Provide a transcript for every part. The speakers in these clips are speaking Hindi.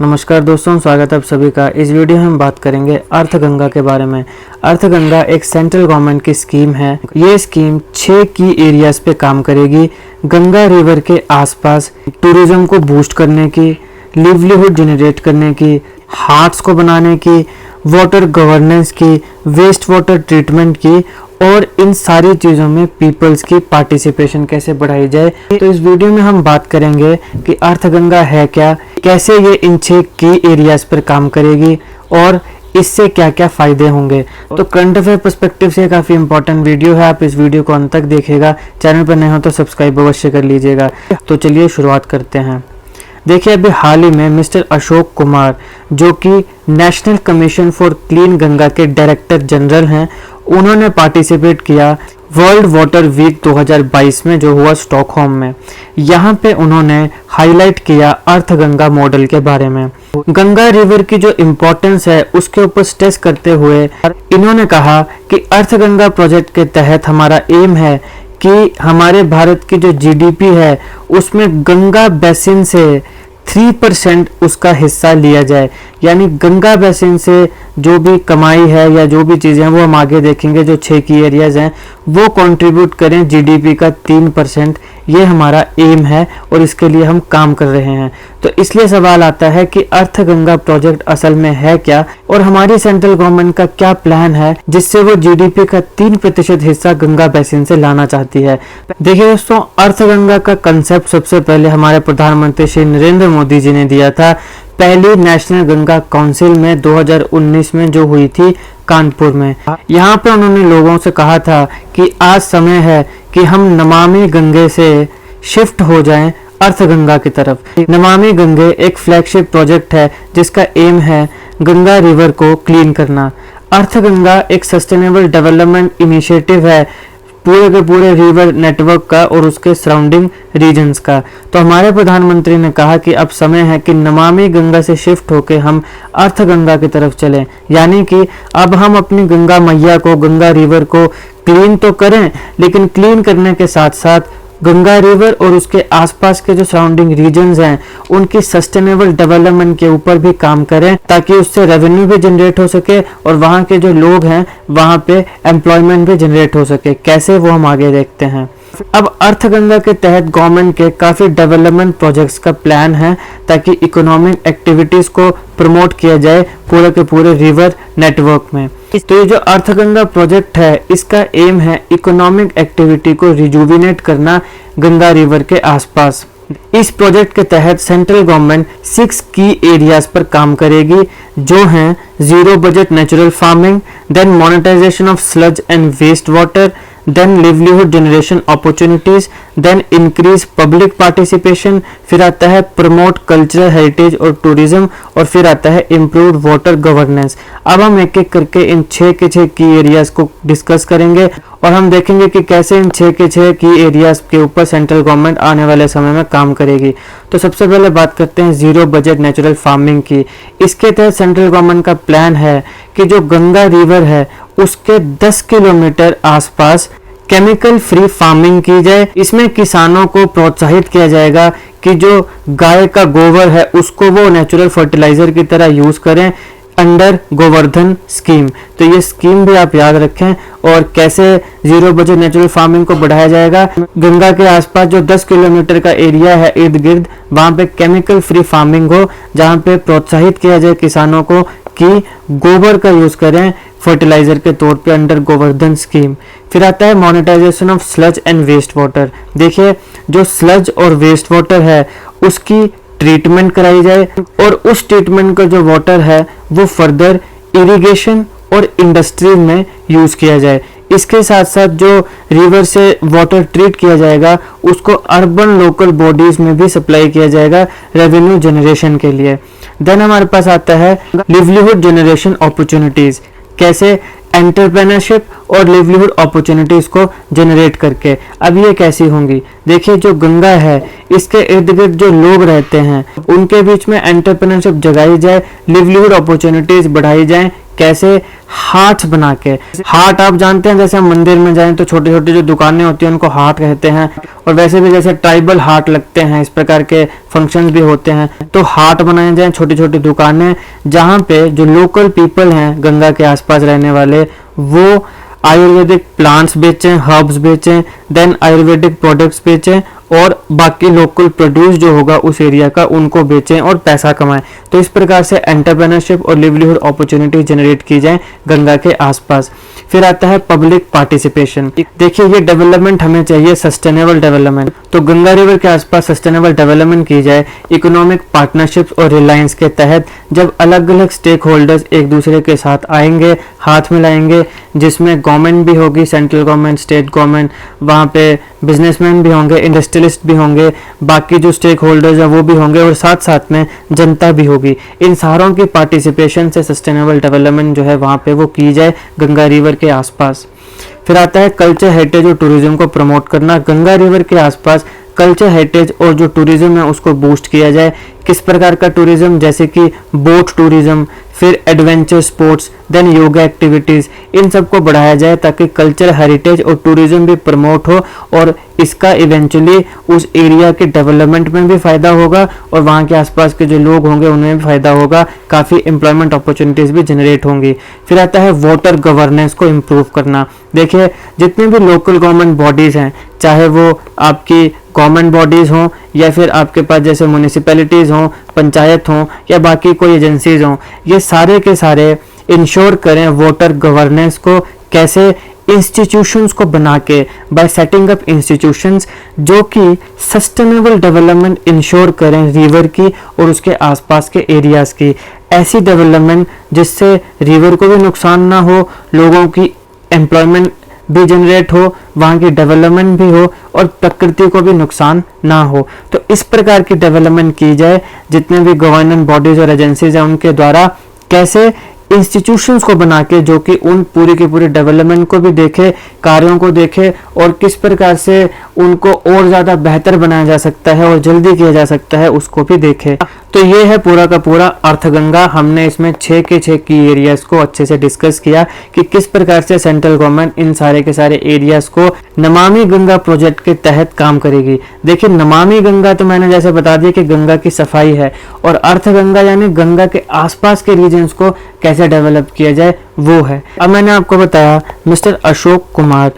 नमस्कार दोस्तों, स्वागत है आप सभी का। इस वीडियो में हम बात करेंगे अर्थगंगा के बारे में। अर्थगंगा एक सेंट्रल गवर्नमेंट की स्कीम है। ये स्कीम 6 की एरियाज पे काम करेगी। गंगा रिवर के आसपास टूरिज्म को बूस्ट करने की, लिवलीहुड जनरेट करने की, हार्ट्स को बनाने की, वाटर गवर्नेंस की, वेस्ट वाटर ट्रीटमेंट की और इन सारी चीज़ों में पीपल्स की पार्टिसिपेशन कैसे बढ़ाई जाए। तो इस वीडियो में हम बात करेंगे कि अर्थगंगा है क्या, कैसे ये इन 6 की एरियाज पर काम करेगी और इससे क्या क्या फायदे होंगे। तो करंट अफेयर पर्सपेक्टिव से काफ़ी इंपॉर्टेंट वीडियो है। आप इस वीडियो को अंत तक देखिएगा। चैनल पर नए हो तो सब्सक्राइब अवश्य कर लीजिएगा। तो चलिए शुरुआत करते हैं। देखिए, अभी हाल ही में मिस्टर अशोक कुमार, जो कि national commission for clean Ganga के डायरेक्टर जनरल हैं, उन्होंने पार्टिसिपेट किया वर्ल्ड वाटर वीक 2022 में, जो हुआ स्टॉकहोम में। यहाँ पे उन्होंने हाईलाइट किया अर्थगंगा मॉडल के बारे में। गंगा रिवर की जो इम्पोर्टेंस है उसके ऊपर स्ट्रेस करते हुए इन्होंने कहा कि अर्थगंगा प्रोजेक्ट के तहत हमारा एम है कि हमारे भारत की जो जीडीपी है उसमें गंगा बेसिन से 3% उसका हिस्सा लिया जाए। यानी गंगा बेसिन से जो भी कमाई है या जो भी चीज़ें हैं वो हम आगे देखेंगे, जो 6 की एरियाज हैं वो कंट्रीब्यूट करें जीडीपी का 3%। ये हमारा एम है और इसके लिए हम काम कर रहे हैं। तो इसलिए सवाल आता है कि अर्थगंगा प्रोजेक्ट असल में है क्या और हमारी सेंट्रल गवर्नमेंट का क्या प्लान है जिससे वो जीडीपी का 3% हिस्सा गंगा बेसिन से लाना चाहती है। देखिए दोस्तों, अर्थगंगा का कंसेप्ट सबसे पहले हमारे प्रधानमंत्री श्री नरेंद्र मोदी जी ने दिया था पहली नेशनल गंगा काउंसिल में 2019 में, जो हुई थी कानपुर में। यहाँ पे उन्होंने लोगों से कहा था कि आज समय है कि हम नमामि गंगे से शिफ्ट हो जाएं अर्थगंगा की तरफ। नमामि गंगे एक फ्लैगशिप प्रोजेक्ट है जिसका एम है गंगा रिवर को क्लीन करना। अर्थगंगा एक सस्टेनेबल डेवलपमेंट इनिशिएटिव है पूरे के पूरे रिवर नेटवर्क का और उसके सराउंडिंग रीजन्स का। तो हमारे प्रधानमंत्री ने कहा कि अब समय है कि नमामि गंगा से शिफ्ट होकर हम अर्थगंगा की तरफ चलें। यानी कि अब हम अपनी गंगा मैया को, गंगा रिवर को क्लीन तो करें, लेकिन क्लीन करने के साथ साथ गंगा रिवर और उसके आसपास के जो सराउंडिंग रीजन्स हैं उनकी सस्टेनेबल डेवलपमेंट के ऊपर भी काम करें, ताकि उससे रेवेन्यू भी जनरेट हो सके और वहाँ के जो लोग हैं वहाँ पे एम्प्लॉयमेंट भी जनरेट हो सके। कैसे, वो हम आगे देखते हैं। अब अर्थगंगा के तहत गवर्नमेंट के काफ़ी डेवलपमेंट प्रोजेक्ट्स का प्लान है ताकि इकोनॉमिक एक्टिविटीज़ को प्रमोट किया जाए पूरे के पूरे रिवर नेटवर्क में। तो ये जो अर्थगंगा प्रोजेक्ट है इसका एम है इकोनॉमिक एक्टिविटी को रिजुविनेट करना गंगा रिवर के आसपास। इस प्रोजेक्ट के तहत सेंट्रल गवर्नमेंट 6 की एरियाज पर काम करेगी, जो हैं zero budget natural farming, then monetization of sludge and waste water, then livelihood generation opportunities, then increase public participation, फिर आता है प्रमोट कल्चरल हेरिटेज और टूरिज्म, और फिर आता है इम्प्रूव वाटर गवर्नेंस। अब हम एक एक करके इन 6 के 6 की एरियाज को डिस्कस करेंगे और हम देखेंगे कि कैसे इन 6 के 6 की एरियाज के ऊपर सेंट्रल गवर्नमेंट आने वाले समय में काम करेगी। तो सबसे पहले बात करते हैं जीरो बजट नेचुरल फार्मिंग की। इसके तहत सेंट्रल गवर्नमेंट का प्लान है कि जो गंगा रिवर है उसके 10 किलोमीटर आसपास केमिकल फ्री फार्मिंग की जाए। इसमें किसानों को प्रोत्साहित किया जाएगा कि जो गाय का गोबर है उसको वो नेचुरल फर्टिलाइजर की तरह यूज करें अंडर गोवर्धन स्कीम। तो ये स्कीम भी आप याद रखें। और कैसे जीरो बजट नेचुरल फार्मिंग को बढ़ाया जाएगा, गंगा के आसपास जो 10 किलोमीटर का एरिया है इर्द गिर्द, वहां पे केमिकल फ्री फार्मिंग हो, जहां पे प्रोत्साहित किया जाए किसानों को कि गोबर का यूज करें फर्टिलाइजर के तौर पे अंडर गोवर्धन स्कीम। फिर आता है monetization of sludge and waste water. देखिए, जो स्लज और वेस्ट वाटर है उसकी ट्रीटमेंट कराई जाए और उस ट्रीटमेंट का जो वाटर है वो फर्दर इरिगेशन और इंडस्ट्री में यूज किया जाए। इसके साथ साथ जो रिवर से वाटर ट्रीट किया जाएगा उसको अर्बन लोकल बॉडीज में भी सप्लाई किया जाएगा रेवेन्यू जनरेशन के लिए। देन हमारे पास आता है लिवलीहुड जनरेशन अपॉर्चुनिटीज। कैसे, एंटरप्रेन्योरशिप और लिवलीहुड अपॉर्चुनिटीज को जनरेट करके। अब ये कैसी होंगी, देखिए जो गंगा है इसके इर्द गिर्द जो लोग रहते हैं उनके बीच में एंटरप्रेन्योरशिप जगाई जाए, लिवलीहुड अपॉर्चुनिटीज बढ़ाई जाए। कैसे हाट बना के, हाट आप जानते हैं जैसे हम मंदिर में जाएं तो छोटे छोटे जो दुकानें होती हैं उनको हाट कहते हैं, और वैसे भी जैसे ट्राइबल हाट लगते हैं, इस प्रकार के फंक्शंस भी होते हैं। तो हाट बनाए जाएं, छोटी छोटी दुकानें, जहाँ पे जो लोकल पीपल हैं गंगा के आसपास रहने वाले, वो आयुर्वेदिक प्लांट्स बेचें, हर्ब्स बेचें, देन आयुर्वेदिक प्रोडक्ट्स बेचें, और बाकी लोकल प्रोड्यूस जो होगा उस एरिया का उनको बेचें और पैसा कमाएं। तो इस प्रकार से एंटरप्रेन्योरशिप और लिवलीहुड अपॉर्चुनिटी जनरेट की जाए गंगा के आसपास। फिर आता है पब्लिक पार्टिसिपेशन। देखिए ये डेवलपमेंट हमें चाहिए सस्टेनेबल डेवलपमेंट, तो गंगा रिवर के आसपास सस्टेनेबल डेवलपमेंट की जाए इकोनॉमिक पार्टनरशिप्स और रिलायंस के तहत, जब अलग अलग स्टेक होल्डर्स एक दूसरे के साथ आएंगे, हाथ मिलाएंगे, जिसमें गवर्नमेंट भी होगी, सेंट्रल गवर्नमेंट, स्टेट गवर्नमेंट, वहाँ पे बिजनेसमैन भी होंगे, इंडस्ट्रियलिस्ट भी होंगे, बाकी जो स्टेक होल्डर्स हैं वो भी होंगे, और साथ साथ में जनता भी होगी। इन सारों की पार्टिसिपेशन से सस्टेनेबल डेवलपमेंट जो है वहाँ पे वो की जाए गंगा रिवर के आसपास। फिर आता है कल्चर, हेरिटेज और टूरिज्म को प्रमोट करना। गंगा रिवर के आसपास कल्चर, हेरिटेज और जो टूरिज्म है उसको बूस्ट किया जाए। किस प्रकार का टूरिज्म, जैसे कि बोट टूरिज्म, फिर adventure sports, then yoga activities, इन सबको बढ़ाया जाए ताकि कल्चर, हेरिटेज और टूरिज्म भी प्रमोट हो, और इसका इवेंचुअली उस एरिया के डेवलपमेंट में भी फ़ायदा होगा और वहाँ के आसपास के जो लोग होंगे उनमें भी फ़ायदा होगा, काफ़ी एम्प्लॉयमेंट अपॉर्चुनिटीज़ भी जनरेट होंगी। फिर आता है वाटर गवर्नेंस को इम्प्रूव करना। देखिए जितने भी लोकल गवर्नमेंट बॉडीज़ हैं, चाहे वो आपकी गवर्नमेंट बॉडीज़ हों या फिर आपके पास जैसे म्यूनिसिपैलिटीज़ हों, पंचायत हों या बाकी कोई एजेंसीज हों, ये सारे के सारे इंश्योर करें वाटर गवर्नेंस को। कैसे? इंस्टीट्यूशंस को बना के, बाय सेटिंग अप इंस्टीट्यूशंस जो कि सस्टेनेबल डेवलपमेंट इंश्योर करें रिवर की और उसके आसपास के एरियाज़ की। ऐसी डेवलपमेंट जिससे रिवर को भी नुकसान ना हो, लोगों की एम्प्लॉयमेंट भी जनरेट हो, वहाँ की डेवलपमेंट भी हो और प्रकृति को भी नुकसान ना हो। तो इस प्रकार की डेवलपमेंट की जाए जितने भी गवर्नेंस बॉडीज और एजेंसीज हैं उनके द्वारा, कैसे इंस्टीट्यूशंस को बना के जो कि उन पूरी की पूरी डेवलपमेंट को भी देखे, कार्यों को देखे और किस प्रकार से उनको और ज़्यादा बेहतर बनाया जा सकता है और जल्दी किया जा सकता है उसको भी देखे। तो ये है पूरा का पूरा अर्थगंगा। हमने इसमें 6 के 6 की एरियाज को अच्छे से डिस्कस किया कि किस प्रकार से सेंट्रल गवर्नमेंट इन सारे के सारे एरियाज को नमामि गंगा प्रोजेक्ट के तहत काम करेगी। देखिए नमामि गंगा तो मैंने जैसे बता दिया कि गंगा की सफाई है, और अर्थगंगा यानी गंगा के आसपास के रीजन्स को कैसे डेवलप किया जाए वो है। अब मैंने आपको बताया मिस्टर अशोक कुमार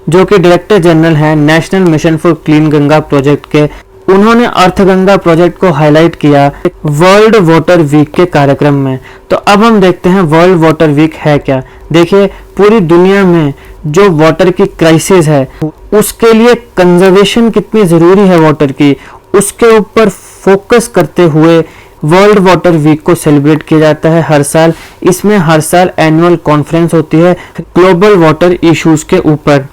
जो कि डायरेक्टर जनरल हैं national mission for clean Ganga project के, उन्होंने अर्थगंगा प्रोजेक्ट को हाईलाइट किया वर्ल्ड वाटर वीक के कार्यक्रम में। तो अब हम देखते हैं वर्ल्ड वाटर वीक है क्या। देखिए पूरी दुनिया में जो वाटर की क्राइसिस है उसके लिए कंजर्वेशन कितनी ज़रूरी है वाटर की, उसके ऊपर फोकस करते हुए वर्ल्ड वाटर वीक को सेलिब्रेट किया जाता है हर साल। इसमें हर साल एनुअल कॉन्फ्रेंस होती है ग्लोबल वाटर इश्यूज के ऊपर।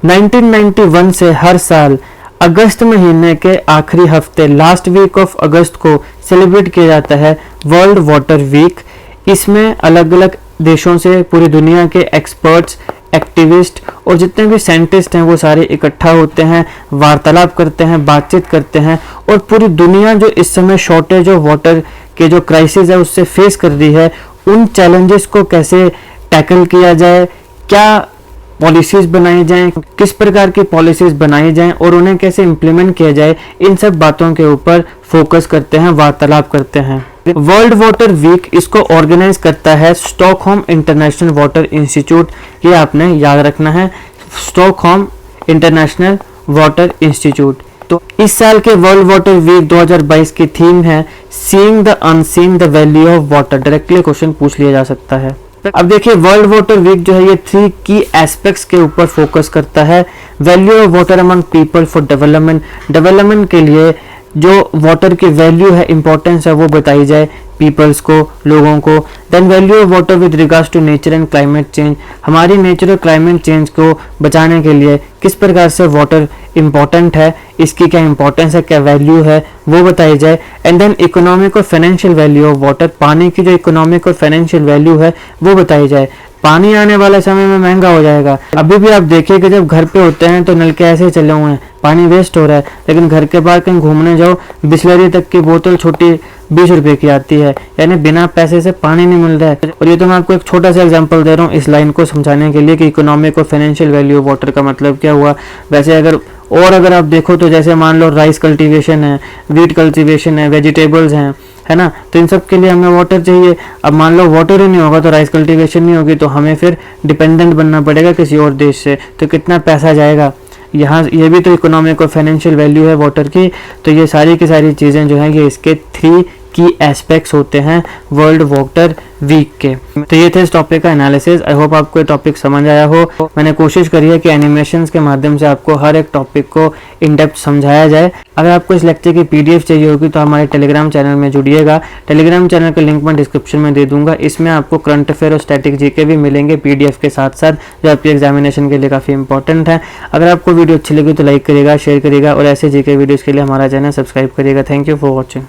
1991 से हर साल अगस्त महीने के आखिरी हफ्ते, लास्ट वीक ऑफ अगस्त को सेलिब्रेट किया जाता है वर्ल्ड वाटर वीक। इसमें अलग अलग देशों से पूरी दुनिया के एक्सपर्ट्स, एक्टिविस्ट और जितने भी साइंटिस्ट हैं वो सारे इकट्ठा होते हैं, वार्तालाप करते हैं, बातचीत करते हैं, और पूरी दुनिया जो इस समय शॉर्टेज ऑफ वाटर के जो क्राइसिस है उससे फेस कर रही है, उन चैलेंजेस को कैसे टैकल किया जाए, क्या पॉलिसीज बनाई जाएं, किस प्रकार की पॉलिसीज बनाई जाएं और उन्हें कैसे इम्प्लीमेंट किया जाए, इन सब बातों के ऊपर फोकस करते हैं, वार्तालाप करते हैं। वर्ल्ड वाटर वीक इसको ऑर्गेनाइज करता है स्टॉकहोम इंटरनेशनल वाटर इंस्टीट्यूट। ये आपने याद रखना है, स्टॉकहोम इंटरनेशनल वाटर इंस्टीट्यूट। तो इस साल के वर्ल्ड वाटर वीक 2022 की थीम है seeing the unseen the value of water. Directly question पूछ लिया जा सकता है। अब देखिए वर्ल्ड वाटर वीक जो है ये 3 की एस्पेक्ट्स के ऊपर फोकस करता है। Value of water among people for development, development के लिए जो वाटर की वैल्यू है, इंपॉर्टेंस है, वो बताई जाए पीपल्स को, लोगों को। Then value of water with regards to nature and climate change, हमारी नेचर और क्लाइमेट चेंज को बचाने के लिए किस प्रकार से वाटर इंपॉर्टेंट है, इसकी क्या इंपॉर्टेंस है, क्या वैल्यू है, वो बताई जाए। एंड देन इकोनॉमिक और फाइनेंशियल वैल्यू ऑफ वाटर, पानी की जो इकोनॉमिक और फाइनेंशियल वैल्यू है वो बताई जाए। पानी आने वाले समय में महंगा हो जाएगा। अभी भी आप देखिए कि जब घर पे होते हैं तो नलके ऐसे ही चले हुए हैं, पानी वेस्ट हो रहा है, लेकिन घर के बाहर कहीं घूमने जाओ बिस्लरी तक की बोतल छोटी 20 रुपए की आती है, यानी बिना पैसे से पानी नहीं मिल रहा है। और ये तो मैं आपको एक छोटा सा एग्जांपल दे रहा हूँ इस लाइन को समझाने के लिए कि इकोनॉमिक और फाइनेंशियल वैल्यू ऑफ वाटर का मतलब क्या हुआ। वैसे अगर आप देखो तो जैसे मान लो राइस कल्टीवेशन है, वीट कल्टीवेशन है, वेजिटेबल्स हैं, है ना, तो इन सब के लिए हमें वाटर चाहिए। अब मान लो वाटर ही नहीं होगा तो राइस कल्टीवेशन नहीं होगी, तो हमें फिर डिपेंडेंट बनना पड़ेगा किसी और देश से, तो कितना पैसा जाएगा यहाँ। ये भी तो इकोनॉमिक और फाइनेंशियल वैल्यू है वाटर की। तो ये सारी की सारी चीज़ें जो हैं ये इसके 3 की एस्पेक्ट्स होते हैं वर्ल्ड वाटर वीक के। तो ये थे इस टॉपिक का एनालिसिस। आई होप आपको ये टॉपिक समझ आया हो। मैंने कोशिश करी है कि एनिमेशंस के माध्यम से आपको हर एक टॉपिक को इन डेप्थ समझाया जाए। अगर आपको इस लेक्चर की PDF चाहिए होगी तो हमारे टेलीग्राम चैनल में जुड़िएगा। टेलीग्राम चैनल का लिंक मैं डिस्क्रिप्शन में दे दूंगा। इसमें आपको करंट अफेयर और स्टैटिक जीके भी मिलेंगे PDF के साथ साथ, जो आपके एग्जामिनेशन के लिए काफ़ी इंपॉर्टेंट है। अगर आपको वीडियो अच्छी लगी तो लाइक करिएगा, शेयर करिएगा और ऐसे जीके वीडियोज़ के लिए हमारा चैनल सब्सक्राइब करिएगा। Thank you for watching.